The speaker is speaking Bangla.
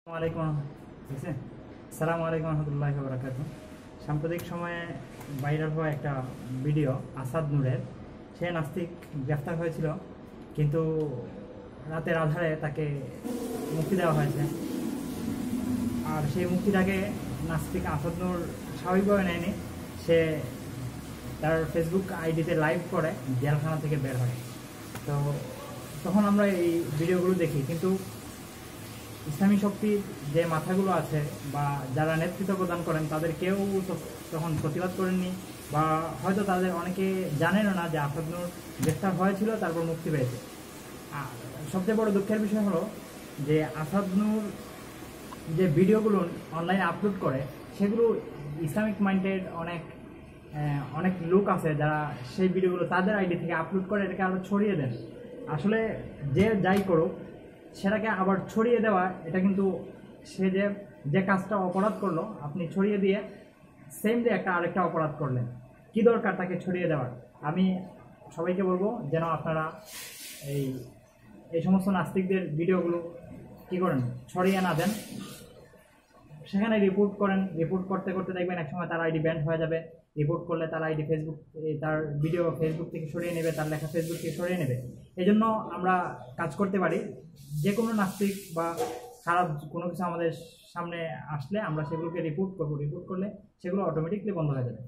আসসালামু আলাইকুম রহমতুল্লাহি ওয়া বারাকাতুহু। সাম্প্রতিক সময়ে ভাইরাল হওয়া একটা ভিডিও আসাদ নূরের, সে নাস্তিক গ্রেফতার হয়েছিল, কিন্তু রাতের আধারে তাকে মুক্তি দেওয়া হয়েছে। আর সেই মুক্তিটাকে নাস্তিক আসাদ নূর স্বাভাবিকভাবে নেয়নি। সে তার ফেসবুক আইডিতে লাইভ করে জেলখানা থেকে বের হয়। তো তখন আমরা এই ভিডিওগুলো দেখি, কিন্তু ইসলামী শক্তির যে মাথাগুলো আছে বা যারা নেতৃত্ব প্রদান করেন তাদের কেউ তখন প্রতিবাদ করেননি, বা হয়তো তাদের অনেকে জানেনও না যে আসাদ নূর গ্রেফতার হয়েছিল, তারপর মুক্তি পেয়েছে। আর সবচেয়ে বড় দুঃখের বিষয় হলো যে আসাদ নূর যে ভিডিওগুলো অনলাইনে আপলোড করে, সেগুলো ইসলামিক মাইন্ডেড অনেক লোক আছে যারা সেই ভিডিওগুলো তাদের আইডি থেকে আপলোড করে এটাকে আরও ছড়িয়ে দেন। আসলে যে যাই করুক, সেটাকে আবার ছড়িয়ে দেওয়া, এটা কিন্তু সে যে কাজটা অপরাধ করলো, আপনি ছড়িয়ে দিয়ে সেম দিয়ে আরেকটা অপরাধ করলেন, কি দরকার তাকে ছড়িয়ে দেওয়ার? আমি সবাইকে বলবো যেন আপনারা এই সমস্ত নাস্তিকদের ভিডিওগুলো কী করেন, ছড়িয়ে না দেন, সেখানে রিপোর্ট করেন। রিপোর্ট করতে করতে দেখবেন একসময় তার আইডি ব্যান্ড হয়ে যাবে। রিপোর্ট করলে তার আইডি তার ভিডিও ফেসবুক থেকে সরিয়ে নেবে, তার লেখা ফেসবুক থেকে সরিয়ে নেবে। এই জন্য আমরা কাজ করতে পারি, যে কোনো নাস্তিক বা খারাপ কোনো কিছু আমাদের সামনে আসলে আমরা সেগুলোকে রিপোর্ট করবো। রিপোর্ট করলে সেগুলো অটোমেটিকলি বন্ধ হয়ে যাবে।